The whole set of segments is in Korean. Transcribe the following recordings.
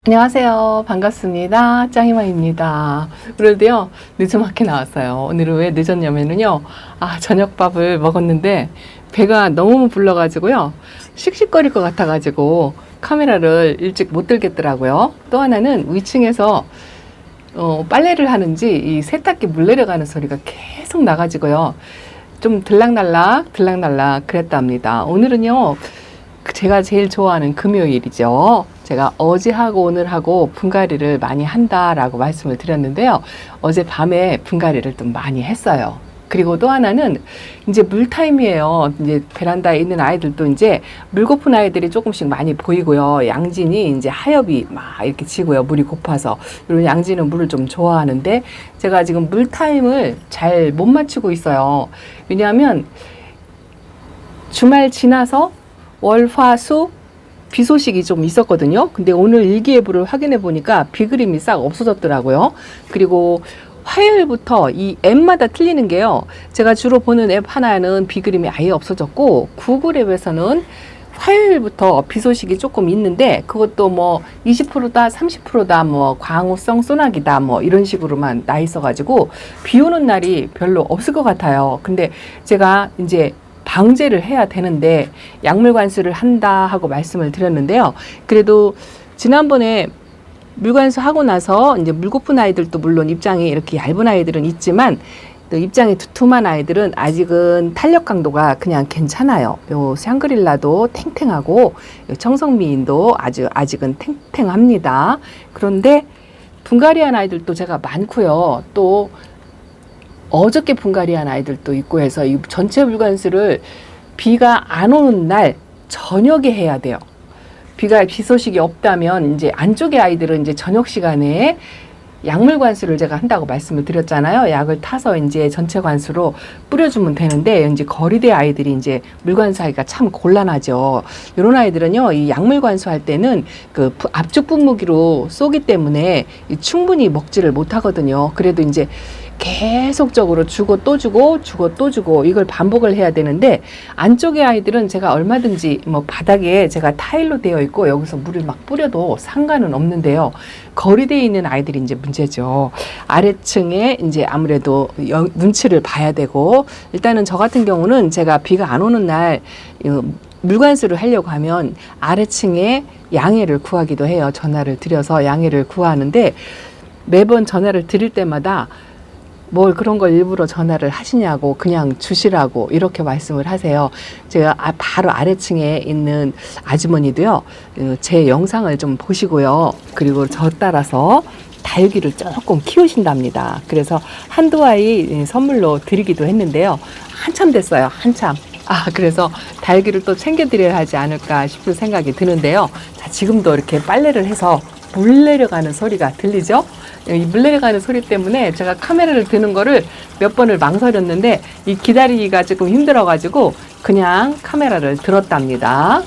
안녕하세요. 반갑습니다. 짱이마입니다. 오늘도요, 늦지막히 나왔어요. 오늘은 왜 늦었냐면요. 저녁밥을 먹었는데, 배가 너무 불러가지고요. 씩씩거릴 것 같아가지고, 카메라를 일찍 못 들겠더라고요. 또 하나는 위층에서, 빨래를 하는지, 이 세탁기 물 내려가는 소리가 계속 나가지고요. 좀 들락날락 그랬답니다. 오늘은요, 제가 제일 좋아하는 금요일이죠. 제가 어제하고 오늘하고 분갈이를 많이 한다라고 말씀을 드렸는데요. 어제 밤에 분갈이를 좀 많이 했어요. 그리고 또 하나는 이제 물타임이에요. 이제 베란다에 있는 아이들도 이제 물 고픈 아이들이 조금씩 많이 보이고요. 양진이 이제 하엽이 막 이렇게 지고요. 물이 고파서. 이런 양진은 물을 좀 좋아하는데 제가 지금 물타임을 잘 못 맞추고 있어요. 왜냐하면 주말 지나서 월, 화, 수 비 소식이 좀 있었거든요. 근데 오늘 일기예보를 확인해 보니까 비 그림이 싹 없어졌더라고요. 그리고 화요일부터 이 앱마다 틀리는 게요. 제가 주로 보는 앱 하나는 비 그림이 아예 없어졌고 구글 앱에서는 화요일부터 비 소식이 조금 있는데 그것도 뭐 20%다 30%다 뭐 광우성 소나기다 뭐 이런 식으로만 나 있어 가지고 비 오는 날이 별로 없을 것 같아요. 근데 제가 이제 방제를 해야 되는데 약물 관수를 한다 하고 말씀을 드렸는데요. 그래도 지난번에 물 관수하고 나서 이제 물 고픈 아이들도 물론 입장이 이렇게 얇은 아이들은 있지만 또 입장이 두툼한 아이들은 아직은 탄력 강도가 그냥 괜찮아요. 요 샹그릴라도 탱탱하고 요 청성미인도 아직은 탱탱합니다. 그런데 분갈이한 아이들도 제가 많고요. 또 어저께 분갈이한 아이들도 있고 해서 이 전체 물관수를 비가 안 오는 날 저녁에 해야 돼요. 비 소식이 없다면 이제 안쪽의 아이들은 이제 저녁 시간에 약물 관수를 제가 한다고 말씀을 드렸잖아요. 약을 타서 이제 전체 관수로 뿌려주면 되는데 이제 거리대 아이들이 이제 물 관수하기가 참 곤란하죠. 이런 아이들은요, 이 약물 관수할 때는 그 압축 분무기로 쏘기 때문에 충분히 먹지를 못하거든요. 그래도 이제 계속적으로 주고 또 주고 주고 또 주고 이걸 반복을 해야 되는데 안쪽의 아이들은 제가 얼마든지 뭐 바닥에 제가 타일로 되어 있고 여기서 물을 막 뿌려도 상관은 없는데요. 거리대에 있는 아이들이 이제 문제죠. 아래층에 이제 아무래도 눈치를 봐야 되고 일단은 저 같은 경우는 제가 비가 안 오는 날 물관수를 하려고 하면 아래층에 양해를 구하기도 해요. 전화를 드려서 양해를 구하는데 매번 전화를 드릴 때마다 뭘 그런 걸 일부러 전화를 하시냐고 그냥 주시라고 이렇게 말씀을 하세요. 제가 바로 아래층에 있는 아주머니도요. 제 영상을 좀 보시고요. 그리고 저 따라서 다육이를 조금 키우신답니다. 그래서 한두 아이 선물로 드리기도 했는데요. 한참 됐어요. 한참. 그래서 다육이를 또 챙겨드려야 하지 않을까 싶은 생각이 드는데요. 자, 지금도 이렇게 빨래를 해서 물 내려가는 소리가 들리죠? 이 물 내려가는 소리 때문에 제가 카메라를 드는 거를 몇 번을 망설였는데 이 기다리기가 조금 힘들어가지고 그냥 카메라를 들었답니다.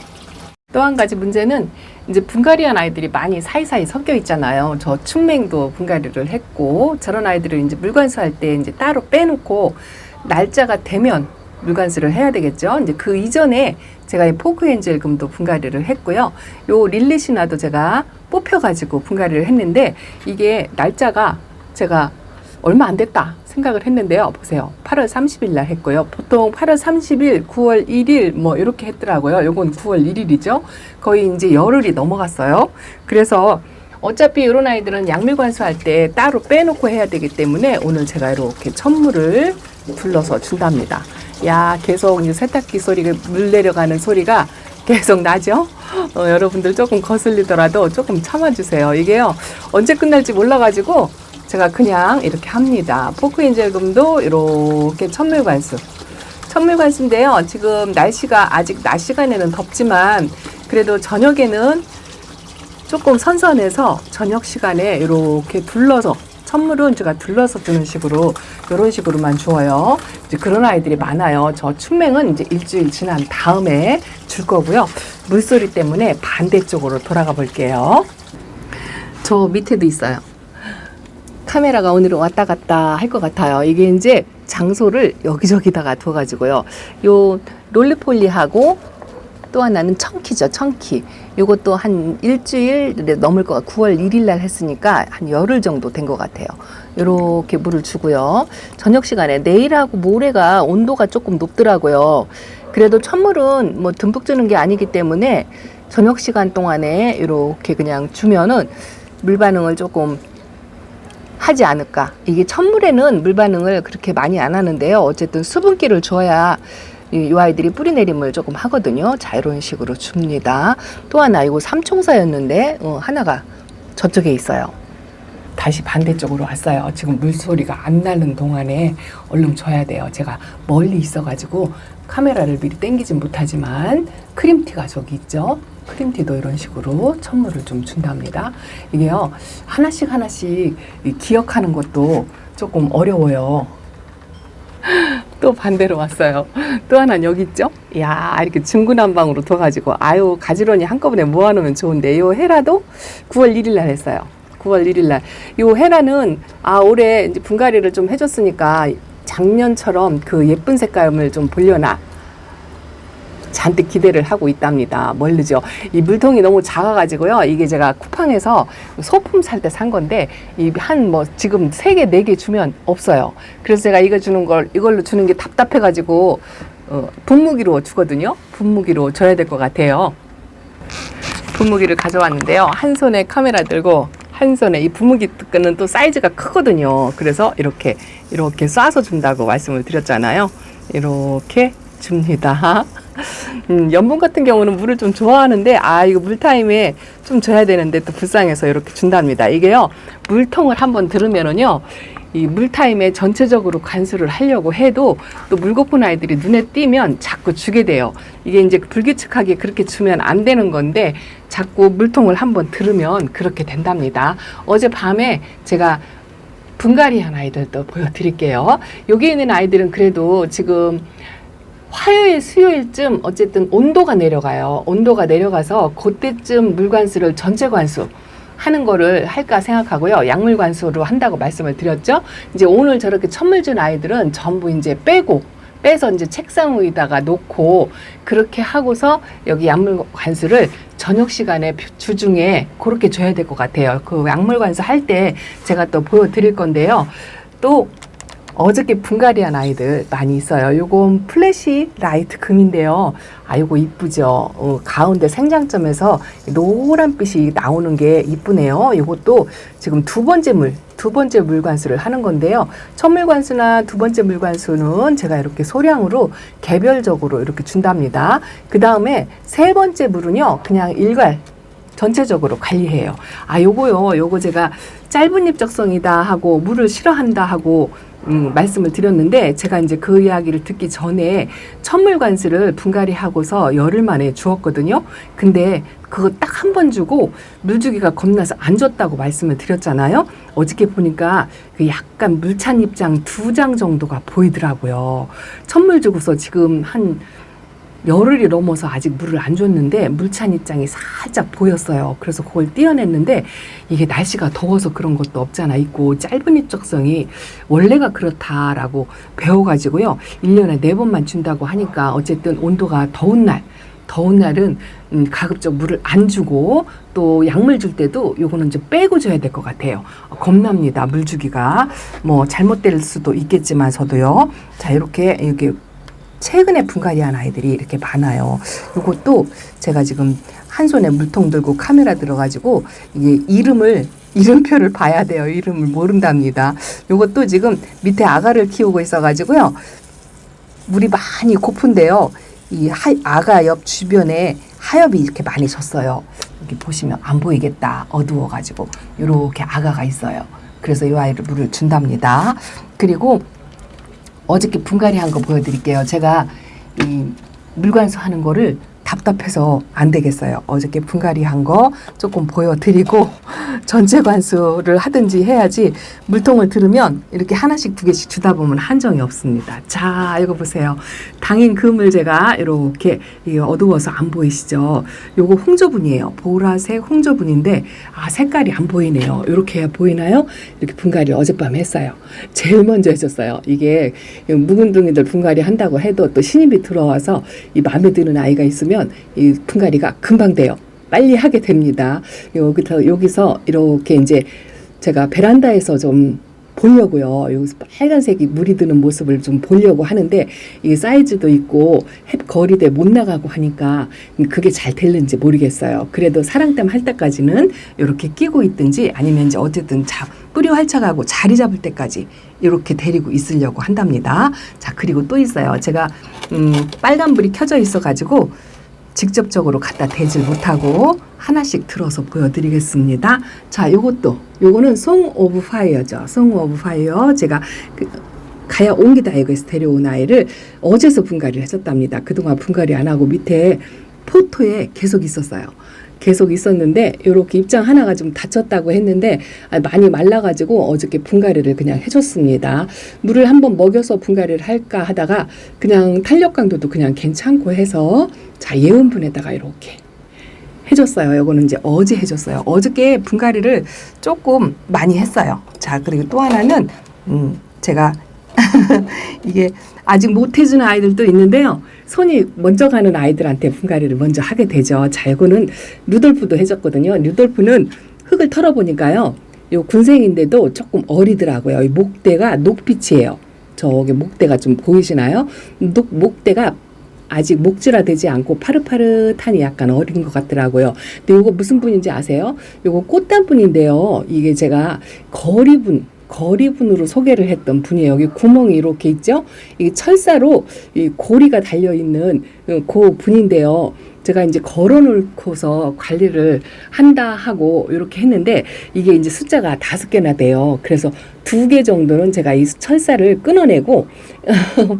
또 한 가지 문제는 이제 분갈이한 아이들이 많이 사이사이 섞여 있잖아요. 저 춘맹도 분갈이를 했고 저런 아이들을 이제 물관수할 때 이제 따로 빼놓고 날짜가 되면 물관수를 해야 되겠죠. 이제 그 이전에 제가 이 포크엔젤금도 분갈이를 했고요. 요 릴리시나도 제가 뽑혀가지고 분갈이를 했는데 이게 날짜가 제가 얼마 안 됐다 생각을 했는데요. 보세요. 8월 30일 날 했고요. 보통 8월 30일, 9월 1일 뭐 이렇게 했더라고요. 요건 9월 1일이죠. 거의 이제 열흘이 넘어갔어요. 그래서 어차피 이런 아이들은 약물 관수할 때 따로 빼놓고 해야 되기 때문에 오늘 제가 이렇게 천물을 둘러서 준답니다. 야, 계속 이제 세탁기 소리가 물 내려가는 소리가 계속 나죠? 여러분들 조금 거슬리더라도 조금 참아주세요. 이게요, 언제 끝날지 몰라가지고 제가 그냥 이렇게 합니다. 포크엔젤금도 이렇게 천물관수. 천물관수인데요. 지금 날씨가 아직 낮 시간에는 덥지만 그래도 저녁에는 조금 선선해서 저녁 시간에 이렇게 둘러서 선물은 제가 둘러서 주는 식으로 이런 식으로만 주어요. 이제 그런 아이들이 많아요. 저 춘맹은 이제 일주일 지난 다음에 줄 거고요. 물소리 때문에 반대쪽으로 돌아가 볼게요. 저 밑에도 있어요. 카메라가 오늘은 왔다 갔다 할 것 같아요. 이게 이제 장소를 여기저기다가 둬가지고요. 요 롤리폴리하고 또 하나는 청키죠. 청키. 요것도 한 일주일 넘을 것 같아요. 9월 1일 날 했으니까 한 열흘 정도 된 것 같아요. 요렇게 물을 주고요. 저녁 시간에 내일하고 모레가 온도가 조금 높더라고요. 그래도 천물은 뭐 듬뿍 주는 게 아니기 때문에 저녁 시간 동안에 이렇게 그냥 주면은 물 반응을 조금 하지 않을까. 이게 천물에는 물 반응을 그렇게 많이 안 하는데요. 어쨌든 수분기를 줘야 이 아이들이 뿌리 내림을 조금 하거든요. 자, 이런 식으로 줍니다. 또 하나, 이거 삼총사였는데 하나가 저쪽에 있어요. 다시 반대쪽으로 왔어요. 지금 물소리가 안 나는 동안에 얼른 줘야 돼요. 제가 멀리 있어가지고 카메라를 미리 당기진 못하지만 크림티가 저기 있죠. 크림티도 이런 식으로 천물을 좀 준답니다. 이게요, 하나씩 기억하는 것도 조금 어려워요. 또 반대로 왔어요. 또 하나는 여기 있죠? 이야, 이렇게 중구난방으로 둬가지고, 아유, 가지런히 한꺼번에 모아놓으면 좋은데, 요 헤라도 9월 1일 날 했어요. 9월 1일 날. 요 헤라는, 올해 이제 분갈이를 좀 해줬으니까, 작년처럼 그 예쁜 색감을 좀 보려나, 잔뜩 기대를 하고 있답니다. 모르죠. 이 물통이 너무 작아가지고요. 이게 제가 쿠팡에서 소품 살 때 산 건데, 지금 3개, 4개 주면 없어요. 그래서 제가 이걸로 주는 게 답답해가지고, 분무기로 주거든요. 분무기로 줘야 될 것 같아요. 분무기를 가져왔는데요. 한 손에 카메라 들고, 한 손에 이 분무기 끈은 또 사이즈가 크거든요. 그래서 이렇게 쏴서 준다고 말씀을 드렸잖아요. 이렇게 줍니다. 연분 같은 경우는 물을 좀 좋아하는데 이거 물타임에 좀 줘야 되는데 또 불쌍해서 이렇게 준답니다. 이게요, 물통을 한번 들으면은요, 이 물타임에 전체적으로 관수를 하려고 해도 또 물 고픈 아이들이 눈에 띄면 자꾸 주게 돼요. 이게 이제 불규칙하게 그렇게 주면 안 되는 건데 자꾸 물통을 한번 들으면 그렇게 된답니다. 어젯밤에 제가 분갈이한 아이들도 보여드릴게요. 여기 있는 아이들은 그래도 지금 화요일, 수요일쯤 어쨌든 온도가 내려가요. 온도가 내려가서 그때쯤 물관수를 전체 관수 하는 거를 할까 생각하고요. 약물 관수로 한다고 말씀을 드렸죠. 이제 오늘 저렇게 천물 준 아이들은 전부 이제 빼서 이제 책상 위에다가 놓고 그렇게 하고서 여기 약물 관수를 저녁 시간에 주중에 그렇게 줘야 될 것 같아요. 그 약물 관수 할 때 제가 또 보여드릴 건데요. 또 어저께 분갈이한 아이들 많이 있어요. 요건 플래시 라이트 금인데요. 요거 이쁘죠? 가운데 생장점에서 노란빛이 나오는 게 이쁘네요. 요것도 지금 두 번째 물관수를 하는 건데요. 첫 물관수나 두 번째 물관수는 제가 이렇게 소량으로 개별적으로 이렇게 준답니다. 그 다음에 세 번째 물은요, 그냥 일괄 전체적으로 관리해요. 요거 제가 짧은 입적성이다 하고 물을 싫어한다 하고 말씀을 드렸는데, 제가 이제 그 이야기를 듣기 전에 천물 관수를 분갈이 하고서 열흘 만에 주었거든요. 근데 그거 딱 한 번 주고 물 주기가 겁나서 안 줬다고 말씀을 드렸잖아요. 어저께 보니까 그 약간 물찬 입장 2장 정도가 보이더라고요. 천물 주고서 지금 한 열흘이 넘어서 아직 물을 안 줬는데 물찬 입장이 살짝 보였어요. 그래서 그걸 띄어냈는데, 이게 날씨가 더워서 그런 것도 없잖아 있고, 짧은 입적성이 원래가 그렇다라고 배워가지고요, 1년에 4번만 준다고 하니까 어쨌든 온도가 더운 날은 가급적 물을 안 주고, 또 약물 줄 때도 요거는 좀 빼고 줘야 될 것 같아요. 겁납니다. 물 주기가 뭐 잘못될 수도 있겠지만서도요. 자, 이렇게 최근에 분갈이한 아이들이 이렇게 많아요. 이것도 제가 지금 한 손에 물통 들고 카메라 들어가지고 이게 이름표를 봐야 돼요. 이름을 모른답니다. 이것도 지금 밑에 아가를 키우고 있어가지고요. 물이 많이 고픈데요. 이 아가 옆 주변에 하엽이 이렇게 많이 졌어요. 여기 보시면 안 보이겠다. 어두워가지고 이렇게 아가가 있어요. 그래서 이 아이를 물을 준답니다. 그리고 어저께 분갈이 한 거 보여드릴게요. 제가 이 물관수 하는 거를 답답해서 안 되겠어요. 어저께 분갈이 한 거 조금 보여드리고 전체 관수를 하든지 해야지 물통을 들으면 이렇게 하나씩 두 개씩 주다 보면 한정이 없습니다. 자, 이거 보세요. 당인 금을 제가 이렇게 어두워서 안 보이시죠? 요거 홍조분이에요. 보라색 홍조분인데 색깔이 안 보이네요. 이렇게 해야 보이나요? 이렇게 분갈이를 어젯밤에 했어요. 제일 먼저 했었어요. 이게 묵은둥이들 분갈이 한다고 해도 또 신입이 들어와서 이 마음에 드는 아이가 있으면 이 분갈이가 금방 돼요. 빨리 하게 됩니다. 여기서 이렇게 이제 제가 베란다에서 좀 보려고요. 여기서 빨간색이 물이 드는 모습을 좀 보려고 하는데 이 사이즈도 있고 거리대 못 나가고 하니까 그게 잘 될는지 모르겠어요. 그래도 사랑댐 할 때까지는 이렇게 끼고 있든지 아니면 이제 어쨌든 뿌리 활착하고 자리 잡을 때까지 이렇게 데리고 있으려고 한답니다. 자, 그리고 또 있어요. 제가 빨간불이 켜져 있어 가지고 직접적으로 갖다 대질 못하고 하나씩 들어서 보여드리겠습니다. 자, 요거는 송 오브 파이어죠. 송 오브 파이어. 제가 가야 옹기다이거에서 데려온 아이를 어제서 분갈이를 했었답니다. 그동안 분갈이 안 하고 밑에 포토에 계속 있었어요. 계속 있었는데 이렇게 입장 하나가 좀 다쳤다고 했는데 많이 말라가지고 어저께 분갈이를 그냥 해줬습니다. 물을 한번 먹여서 분갈이를 할까 하다가 그냥 탄력 강도도 그냥 괜찮고 해서 자, 예온분에다가 이렇게 해줬어요. 요거는 이제 어제 해줬어요. 어저께 분갈이를 조금 많이 했어요. 자, 그리고 또 하나는 제가 이게 아직 못 해주는 아이들도 있는데요. 손이 먼저 가는 아이들한테 분갈이를 먼저 하게 되죠. 자, 이거는 루돌프도 해줬거든요. 루돌프는 흙을 털어보니까요. 요 군생인데도 조금 어리더라고요. 이 목대가 녹빛이에요. 저기 목대가 좀 보이시나요? 목대가 아직 목질화되지 않고 파릇파릇하니 약간 어린 것 같더라고요. 근데 요거 무슨 분인지 아세요? 요거 꽃단분인데요. 이게 제가 거리분으로 소개를 했던 분이에요. 여기 구멍이 이렇게 있죠? 이게 철사로 이 고리가 달려있는 그 분인데요. 제가 이제 걸어놓고서 관리를 한다 하고 이렇게 했는데 이게 이제 숫자가 5개나 돼요. 그래서 2개 정도는 제가 이 철사를 끊어내고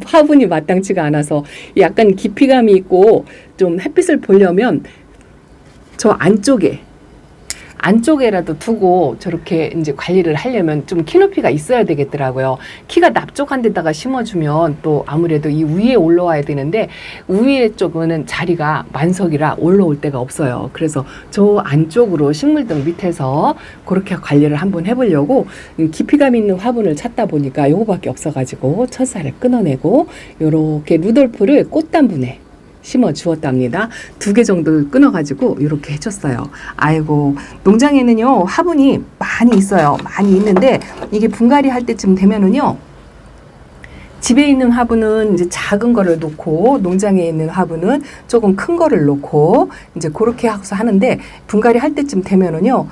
화분이 마땅치가 않아서 약간 깊이감이 있고 좀 햇빛을 보려면 저 안쪽에라도 두고 저렇게 이제 관리를 하려면 좀 키높이가 있어야 되겠더라고요. 키가 납족한 데다가 심어주면 또 아무래도 이 위에 올라와야 되는데 위에 쪽은 자리가 만석이라 올라올 데가 없어요. 그래서 저 안쪽으로 식물등 밑에서 그렇게 관리를 한번 해보려고 깊이감 있는 화분을 찾다 보니까 요거밖에 없어가지고 철사를 끊어내고 요렇게 루돌프를 꽃단분에 심어 주었답니다. 2개 정도 끊어가지고 이렇게 해줬어요. 아이고, 농장에는요 화분이 많이 있어요. 많이 있는데 이게 분갈이 할 때쯤 되면은요 집에 있는 화분은 이제 작은 거를 놓고 농장에 있는 화분은 조금 큰 거를 놓고 이제 그렇게 해서 하는데 분갈이 할 때쯤 되면은요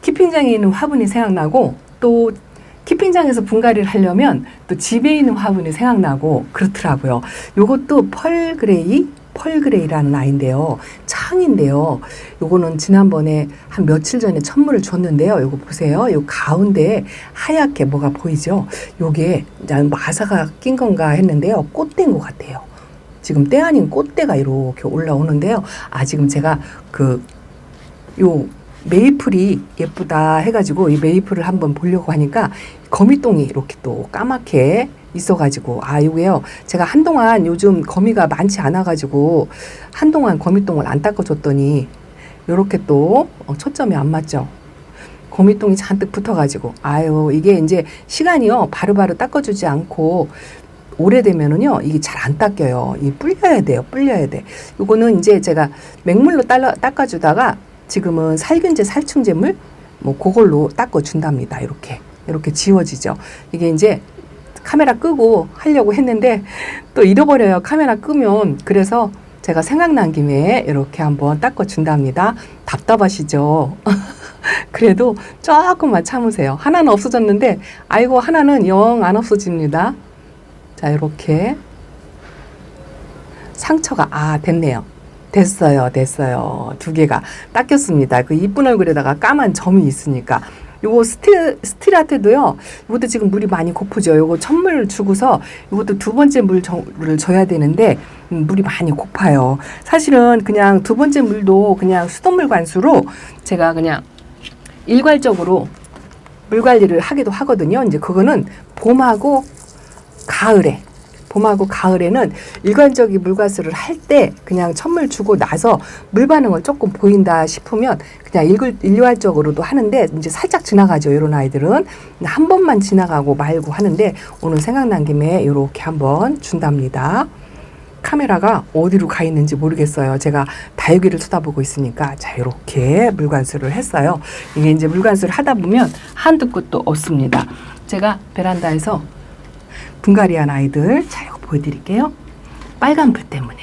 키핑장에 있는 화분이 생각나고 또 키핑장에서 분갈이를 하려면 또 집에 있는 화분이 생각나고 그렇더라고요. 요것도 펄그레이라는 아이인데요. 창인데요. 요거는 지난번에 한 며칠 전에 천물을 줬는데요. 요거 보세요. 요 가운데에 하얗게 뭐가 보이죠? 요게 마사가 낀 건가 했는데요. 꽃대인 것 같아요. 지금 때 아닌 꽃대가 이렇게 올라오는데요. 지금 제가 요 메이플이 예쁘다 해가지고 이 메이플을 한번 보려고 하니까 거미똥이 이렇게 또 까맣게 있어가지고 이거요. 제가 한동안 요즘 거미가 많지 않아가지고 한동안 거미똥을 안 닦아줬더니 이렇게 또 초점이 안 맞죠. 거미똥이 잔뜩 붙어가지고 이게 이제 시간이요 바로바로 닦아주지 않고 오래되면은요 이게 잘 안 닦여요. 이 불려야 돼요. 불려야 돼. 요거는 이제 제가 맹물로 닦아주다가 지금은 살균제, 살충제물 뭐 그걸로 닦아준답니다. 이렇게 지워지죠. 이게 이제 카메라 끄고 하려고 했는데 또 잃어버려요. 카메라 끄면. 그래서 제가 생각난 김에 이렇게 한번 닦아준답니다. 답답하시죠? 그래도 조금만 참으세요. 하나는 없어졌는데 아이고 하나는 영 안 없어집니다. 자, 이렇게 상처가 됐네요. 됐어요. 2개가 닦였습니다. 그 이쁜 얼굴에다가 까만 점이 있으니까. 요거 스틸아트도요. 이것도 지금 물이 많이 고프죠. 요거 천물을 주고서 이것도 2번째 물을 줘야 되는데 물이 많이 고파요. 사실은 그냥 2번째 물도 그냥 수돗물 관수로 제가 그냥 일괄적으로 물 관리를 하기도 하거든요. 이제 그거는 봄하고 가을에는 일괄적인 물과수를 할 때 그냥 천물 주고 나서 물 반응을 조금 보인다 싶으면 그냥 일괄적으로도 하는데 이제 살짝 지나가죠. 이런 아이들은 한 번만 지나가고 말고 하는데 오늘 생각난 김에 이렇게 한번 준답니다. 카메라가 어디로 가 있는지 모르겠어요. 제가 다육이를 쳐다보고 있으니까 자 이렇게 물관수를 했어요. 이게 이제 물관수를 하다 보면 한두 끝도 없습니다. 제가 베란다에서 분갈이한 아이들 자 이거 보여드릴게요. 빨간불 때문에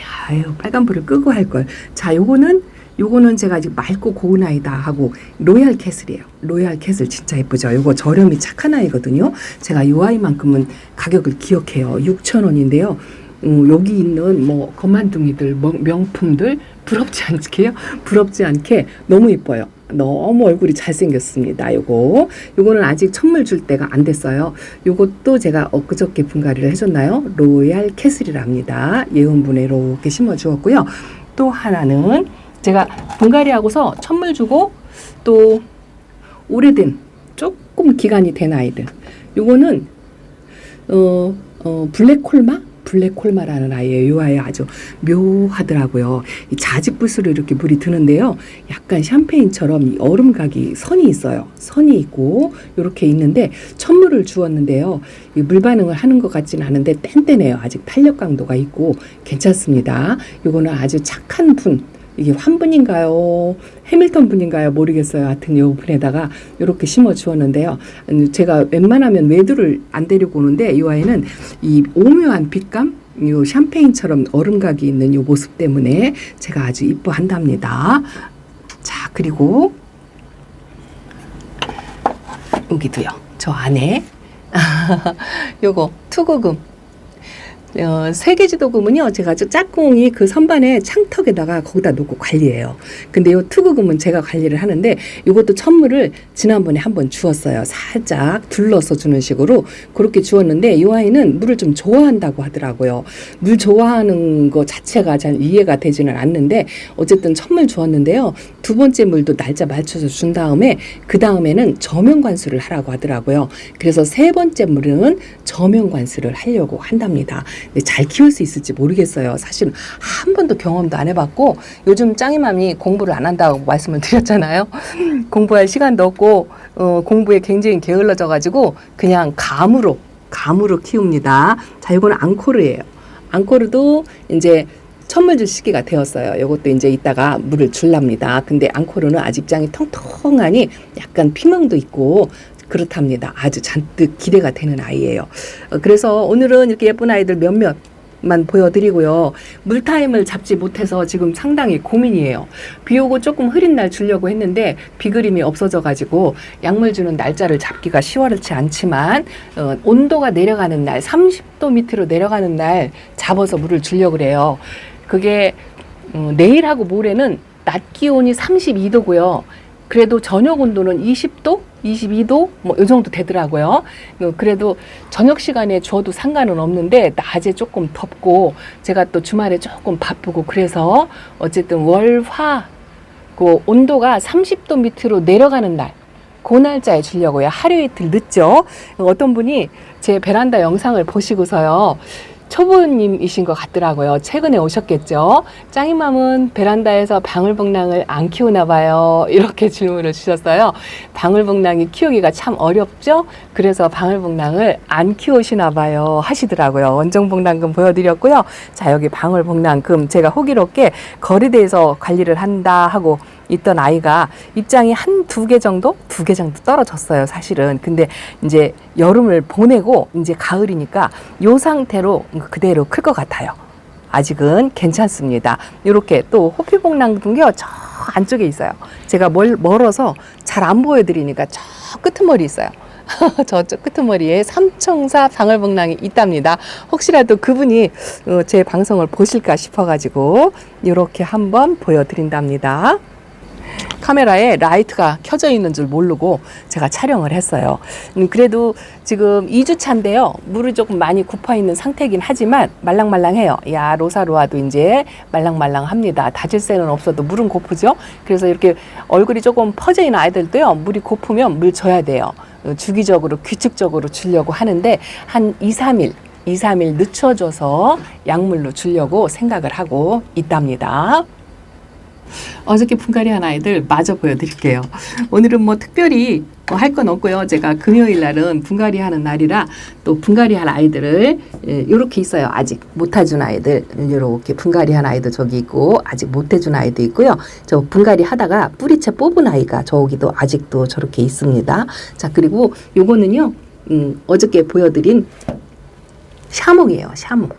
빨간불을 끄고 할 걸. 자 요거는 제가 아직 맑고 고운 아이다 하고 로얄 캐슬이에요. 로얄 캐슬 진짜 예쁘죠. 요거 저렴이 착한 아이거든요. 제가 요 아이만큼은 가격을 기억해요. 6,000원인데요. 여기 있는 뭐 거만둥이들 명품들 부럽지 않게 너무 예뻐요. 너무 얼굴이 잘생겼습니다. 요거는 아직 천물 줄 때가 안 됐어요. 요것도 제가 엊그저께 분갈이를 해줬나요? 로얄 캐슬이랍니다. 예온분에 이렇게 심어 주었고요. 또 하나는 제가 분갈이하고서 천물 주고 또 오래된 조금 기간이 된 아이들. 요거는 블랙콜마라는 아이예요. 이 아이 아주 묘하더라고요. 이 자직불수로 이렇게 물이 드는데요. 약간 샴페인처럼 이 얼음각이 선이 있어요. 선이 있고 이렇게 있는데 천물을 주었는데요. 이 물 반응을 하는 것 같지는 않은데 뗀뗀해요. 아직 탄력 강도가 있고 괜찮습니다. 이거는 아주 착한 분. 이게 환분인가요? 해밀턴 분인가요? 모르겠어요. 하여튼 요 분에다가 이렇게 심어 주었는데요. 제가 웬만하면 외두를 안 데리고 오는데 이 아이는 이 오묘한 빛감, 요 샴페인처럼 얼음각이 있는 요 모습 때문에 제가 아주 이뻐한답니다. 자, 그리고 여기도요. 저 안에 요거 투구금. 세계지도금은요, 제가 짝꿍이 그 선반에 창턱에다가 거기다 놓고 관리해요. 근데 요 투구금은 제가 관리를 하는데, 요것도 천물을 지난번에 한번 주었어요. 살짝 둘러서 주는 식으로 그렇게 주었는데, 요 아이는 물을 좀 좋아한다고 하더라고요. 물 좋아하는 거 자체가 잘 이해가 되지는 않는데, 어쨌든 천물 주었는데요. 두 번째 물도 날짜 맞춰서 준 다음에, 그 다음에는 저면관수를 하라고 하더라고요. 그래서 세 번째 물은 저면관수를 하려고 한답니다. 근데 잘 키울 수 있을지 모르겠어요. 사실은 한 번도 경험도 안 해봤고 요즘 짱이맘이 공부를 안 한다고 말씀을 드렸잖아요. 공부할 시간도 없고 공부에 굉장히 게을러져 가지고 그냥 감으로 키웁니다. 자, 이거는 앙코르예요. 앙코르도 이제 천물 줄 시기가 되었어요. 이것도 이제 이따가 물을 줄랍니다. 근데 앙코르는 아직 짱이 통통하니 약간 피멍도 있고 그렇답니다. 아주 잔뜩 기대가 되는 아이예요. 그래서 오늘은 이렇게 예쁜 아이들 몇몇만 보여드리고요. 물타임을 잡지 못해서 지금 상당히 고민이에요. 비 오고 조금 흐린 날 주려고 했는데 비그림이 없어져가지고 약물 주는 날짜를 잡기가 시원치 않지만 온도가 내려가는 날 30도 밑으로 내려가는 날 잡아서 물을 주려고 그래요. 그게 내일하고 모레는 낮 기온이 32도고요. 그래도 저녁 온도는 20도? 22도? 뭐, 이 정도 되더라고요. 그래도 저녁 시간에 줘도 상관은 없는데, 낮에 조금 덥고, 제가 또 주말에 조금 바쁘고, 그래서 어쨌든 월화, 그 온도가 30도 밑으로 내려가는 날, 그 날짜에 주려고요. 하루 이틀 늦죠? 어떤 분이 제 베란다 영상을 보시고서요. 초보님이신 것 같더라고요. 최근에 오셨겠죠. 짱이맘은 베란다에서 방울복랑을 안 키우나 봐요. 이렇게 질문을 주셨어요. 방울복랑이 키우기가 참 어렵죠. 그래서 방울복랑을 안 키우시나 봐요 하시더라고요. 원종복랑금 보여드렸고요. 자, 여기 방울복랑금 제가 호기롭게 거리대에서 관리를 한다 하고 있던 아이가 입장이 두 개 정도 떨어졌어요, 사실은. 근데 이제 여름을 보내고 이제 가을이니까 요 상태로 그대로 클 것 같아요. 아직은 괜찮습니다. 이렇게 또 호피복랑등요 저 안쪽에 있어요. 제가 멀어서 잘 안 보여드리니까 저 끄트머리 있어요. 저쪽 끄트머리에 삼총사 방울복랑이 있답니다. 혹시라도 그분이 제 방송을 보실까 싶어가지고 이렇게 한번 보여드린답니다. 카메라에 라이트가 켜져 있는 줄 모르고 제가 촬영을 했어요. 그래도 지금 2주차인데요. 물이 조금 많이 굽어 있는 상태이긴 하지만 말랑말랑해요. 야, 로사로아도 이제 말랑말랑합니다. 다질새는 없어도 물은 고프죠. 그래서 이렇게 얼굴이 조금 퍼져 있는 아이들도요. 물이 고프면 물 줘야 돼요. 주기적으로 규칙적으로 주려고 하는데 한 2, 3일 늦춰줘서 약물로 주려고 생각을 하고 있답니다. 어저께 분갈이 한 아이들 마저 보여드릴게요. 오늘은 뭐 특별히 할 건 없고요. 제가 금요일 날은 분갈이 하는 날이라 또 분갈이 한 아이들을 이렇게 있어요. 아직 못 해준 아이들 이렇게 분갈이 한 아이도 저기 있고 아직 못 해준 아이도 있고요. 저 분갈이 하다가 뿌리채 뽑은 아이가 저기도 아직도 저렇게 있습니다. 자, 그리고 요거는요. 어저께 보여드린 샤몽이에요. 샤몽.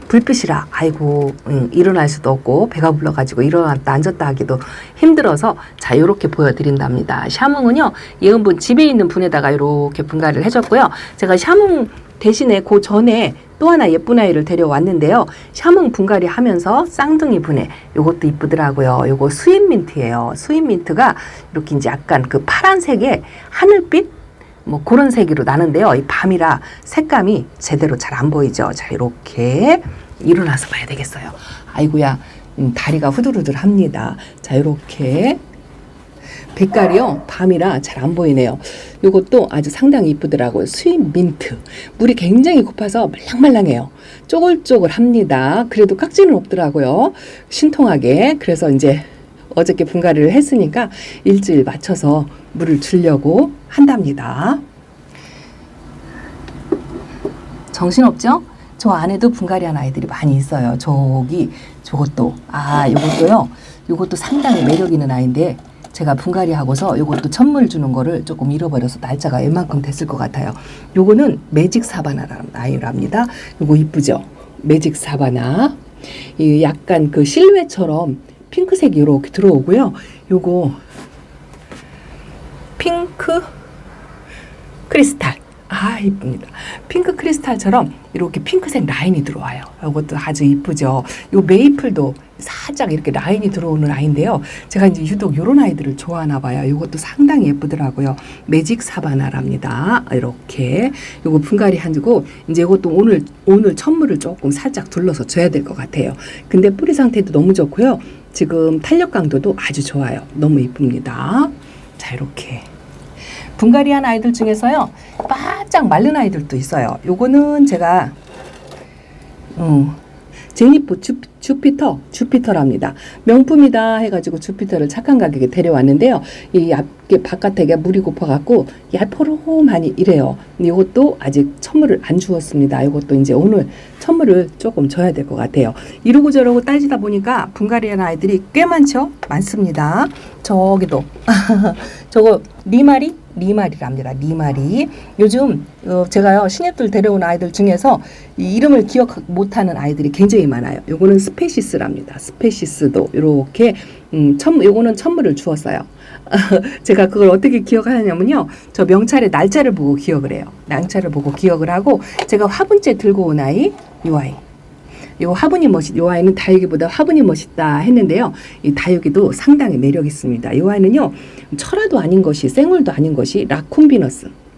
불빛이라 아이고 일어날 수도 없고 배가 불러가지고 일어났다 앉았다 하기도 힘들어서 자 요렇게 보여드린답니다. 샤몽은요 예은분 집에 있는 분에다가 이렇게 분갈이를 해줬고요. 제가 샤몽 대신에 그 전에 또 하나 예쁜 아이를 데려왔는데요. 샤몽 분갈이 하면서 쌍둥이 분해 요것도 이쁘더라고요. 요거 스윗민트예요. 스윗민트가 이렇게 이제 약간 그 파란색의 하늘빛 뭐 그런 색으로 나는데요. 이 밤이라 색감이 제대로 잘 안 보이죠. 자, 이렇게 일어나서 봐야 되겠어요. 아이고야, 다리가 후들후들합니다. 자, 이렇게 빛깔이요. 밤이라 잘 안 보이네요. 이것도 아주 상당히 이쁘더라고요. 스윗민트. 물이 굉장히 고파서 말랑말랑해요. 쪼글쪼글합니다. 그래도 깍지는 없더라고요. 신통하게. 그래서 이제 어저께 분갈이를 했으니까 일주일 맞춰서 물을 주려고 한답니다. 정신없죠? 저 안에도 분갈이 한 아이들이 많이 있어요. 저것도 요것도요. 요것도 상당히 매력 있는 아이인데 제가 분갈이 하고서 요것도 천물 주는 거를 조금 잃어버려서 날짜가 웬만큼 됐을 것 같아요. 요거는 매직 사바나라는 아이랍니다. 요거 이쁘죠? 매직 사바나. 이 약간 그 실루엣처럼 핑크색이 이렇게 들어오고요. 요거 핑크 크리스탈. 이쁩니다. 핑크 크리스탈처럼 이렇게 핑크색 라인이 들어와요. 이것도 아주 이쁘죠. 요 메이플도 살짝 이렇게 라인이 들어오는 아이인데요. 제가 이제 유독 요런 아이들을 좋아하나 봐요. 이것도 상당히 예쁘더라고요. 매직 사바나랍니다. 이렇게 요거 분갈이 한지고 이제 이것도 오늘 천물을 조금 살짝 둘러서 줘야 될 것 같아요. 근데 뿌리 상태도 너무 좋고요. 지금 탄력 강도도 아주 좋아요. 너무 이쁩니다. 자, 이렇게 분갈이 한 아이들 중에서요 바짝 마른 아이들도 있어요. 요거는 제가 제니포 주피터랍니다. 명품이다 해가지고 주피터를 착한 가격에 데려왔는데요. 이 앞에 바깥에가 물이 고파갖고 얄포름하니 이래요. 이것도 아직 천물을 안 주었습니다. 이것도 이제 오늘 천물을 조금 줘야 될 것 같아요. 이러고 저러고 따지다 보니까 분갈이 한 아이들이 꽤 많습니다. 저기도 저거 리마리랍니다. 리마리. 요즘 제가요 신입들 데려온 아이들 중에서 이 이름을 기억 못하는 아이들이 굉장히 많아요. 요거는 스페시스랍니다. 스페시스도 이렇게 요거는 천물을 주었어요. 제가 그걸 어떻게 기억하냐면요. 저 명찰의 날짜를 보고 기억을 해요. 날짜를 보고 기억을 하고 제가 화분째 들고 온 아이 요 아이. 요 아이는 다육이보다 화분이 멋있다 했는데요. 이 다육이도 상당히 매력 있습니다. 요 아이는요, 철화도 아닌 것이, 생얼도 아닌 것이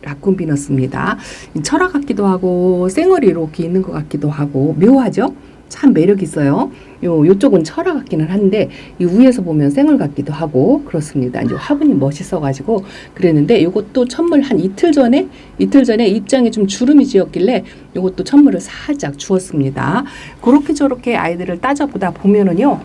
라쿤비너스입니다. 철화 같기도 하고, 생얼이 이렇게 있는 것 같기도 하고, 묘하죠? 참 매력 있어요. 요쪽은 철화 같기는 한데, 이 위에서 보면 생얼 같기도 하고, 그렇습니다. 이제 화분이 멋있어가지고, 그랬는데, 요것도 천물 한 이틀 전에 입장에 좀 주름이 지었길래, 요것도 천물을 살짝 주었습니다. 그렇게 저렇게 아이들을 따져보다 보면은요,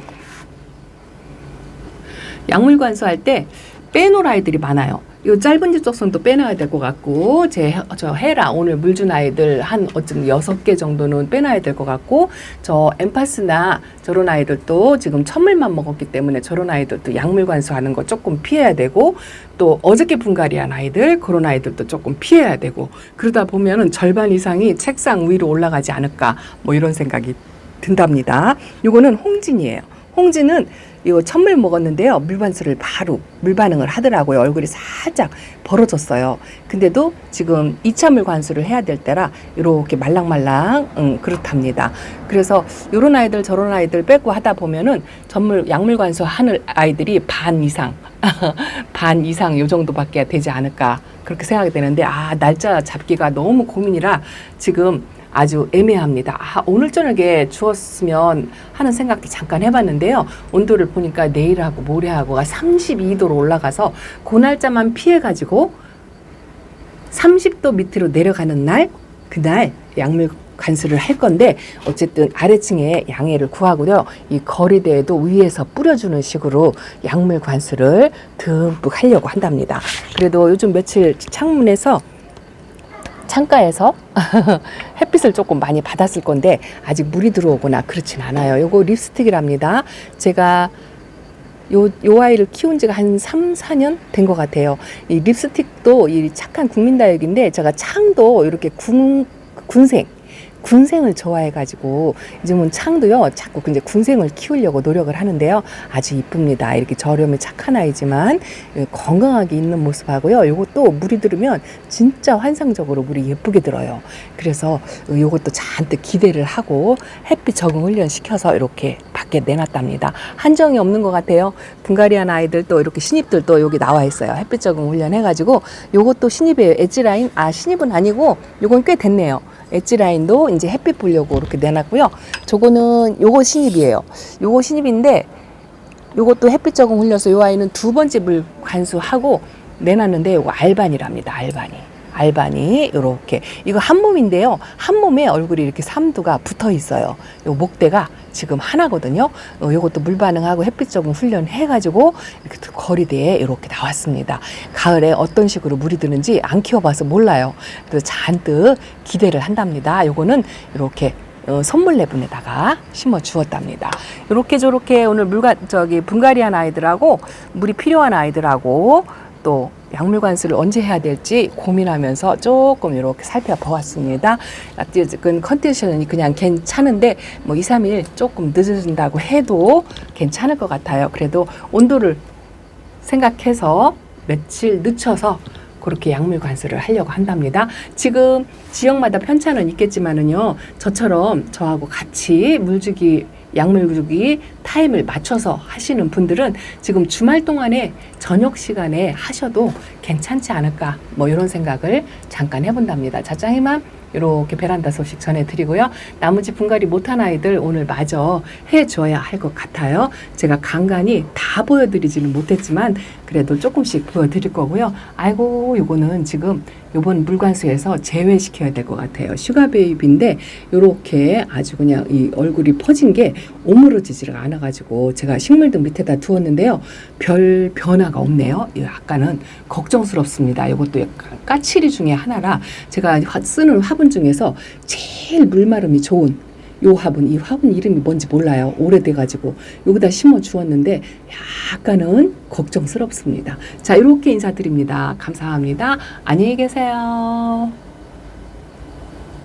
약물 관수할 때 빼놓을 아이들이 많아요. 요 짧은 집속선도 빼놔야 될 것 같고, 저 헤라 오늘 물 준 아이들 한 어쩜 6개 정도는 빼놔야 될 것 같고, 저 엠파스나 저런 아이들도 지금 천물만 먹었기 때문에 저런 아이들도 약물 관수하는 거 조금 피해야 되고, 또 어저께 분갈이한 아이들 그런 아이들도 조금 피해야 되고, 그러다 보면은 절반 이상이 책상 위로 올라가지 않을까 뭐 이런 생각이 든답니다. 요거는 홍진이에요. 홍진은 이거 찬물 먹었는데요. 물반수를 바로 물반응을 하더라고요. 얼굴이 살짝 벌어졌어요. 근데도 지금 2차 물관수를 해야 될 때라 이렇게 말랑말랑 그렇답니다. 그래서 요런 아이들 저런 아이들 빼고 하다 보면은 약물관수 하는 아이들이 반 이상 반 이상 요 정도밖에 되지 않을까 그렇게 생각이 되는데 날짜 잡기가 너무 고민이라 지금 아주 애매합니다. 오늘 저녁에 주었으면 하는 생각도 잠깐 해봤는데요. 온도를 보니까 내일하고 모레하고가 32도로 올라가서 그 날짜만 피해가지고 30도 밑으로 내려가는 날, 그날 약물 관수를 할 건데 어쨌든 아래층에 양해를 구하고요. 이 거리대에도 위에서 뿌려주는 식으로 약물 관수를 듬뿍 하려고 한답니다. 그래도 요즘 며칠 창가에서 햇빛을 조금 많이 받았을 건데 아직 물이 들어오거나 그렇진 않아요. 요거 립스틱이랍니다. 제가 요 아이를 키운 지가 한 3, 4년 된 것 같아요. 이 립스틱도 이 착한 국민다육인데 제가 창도 이렇게 군생을 좋아해가지고 요즘은 창도요 자꾸 이제 군생을 키우려고 노력을 하는데요. 아주 이쁩니다. 이렇게 저렴해 착한 아이지만 건강하게 있는 모습하고요. 요것도 물이 들으면 진짜 환상적으로 물이 예쁘게 들어요. 그래서 요것도 잔뜩 기대를 하고 햇빛 적응 훈련 시켜서 이렇게 밖에 내놨답니다. 한정이 없는 것 같아요. 분갈이한 아이들 또 이렇게 신입들 또 여기 나와 있어요. 햇빛 적응 훈련 해가지고 요것도 신입이에요. 엣지라인 신입은 아니고 요건 꽤 됐네요. 엣지라인도 이제 햇빛 보려고 이렇게 내놨고요. 요거 신입이에요. 요거 신입인데 요것도 햇빛 적응 훈련소 요 아이는 2번째 물 관수하고 내놨는데 요거 알바니랍니다. 알바니 이렇게 이거 한 몸인데요. 한 몸에 얼굴이 이렇게 3두가 붙어 있어요. 요 목대가 지금 하나거든요. 요것도 물 반응하고 햇빛 적응 훈련 해가지고 이렇게 거리대에 이렇게 나왔습니다. 가을에 어떤 식으로 물이 드는지 안 키워봐서 몰라요. 그래서 잔뜩 기대를 한답니다. 요거는 이렇게 선물 내분에다가 심어 주었답니다. 이렇게 저렇게 오늘 분갈이한 아이들하고 물이 필요한 아이들하고 또 약물 관수를 언제 해야 될지 고민하면서 조금 이렇게 살펴보았습니다. 지금 컨디션이 그냥 괜찮은데 뭐 2, 3일 조금 늦어진다고 해도 괜찮을 것 같아요. 그래도 온도를 생각해서 며칠 늦춰서 그렇게 약물 관수를 하려고 한답니다. 지금 지역마다 편차는 있겠지만은요, 저하고 같이 약물 주기 타임을 맞춰서 하시는 분들은 지금 주말 동안에 저녁 시간에 하셔도 괜찮지 않을까, 뭐 이런 생각을 잠깐 해본답니다. 자짱이만 이렇게 베란다 소식 전해드리고요. 나머지 분갈이 못한 아이들 오늘 마저 해줘야 할 것 같아요. 제가 간간히 다 보여드리지는 못했지만 그래도 조금씩 보여드릴 거고요. 아이고 요거는 지금 요번 물관수에서 제외시켜야 될 것 같아요. 슈가베이비인데 요렇게 아주 그냥 이 얼굴이 퍼진 게 오므러지지가 않아가지고 제가 식물등 밑에다 두었는데요. 별 변화가 없네요. 약간은 걱정스럽습니다. 요것도 약간 까칠이 중에 하나라 제가 쓰는 화분 중에서 제일 물마름이 좋은 이 화분 이름이 뭔지 몰라요. 오래돼가지고 여기다 심어 주었는데 약간은 걱정스럽습니다. 자, 이렇게 인사드립니다. 감사합니다. 안녕히 계세요.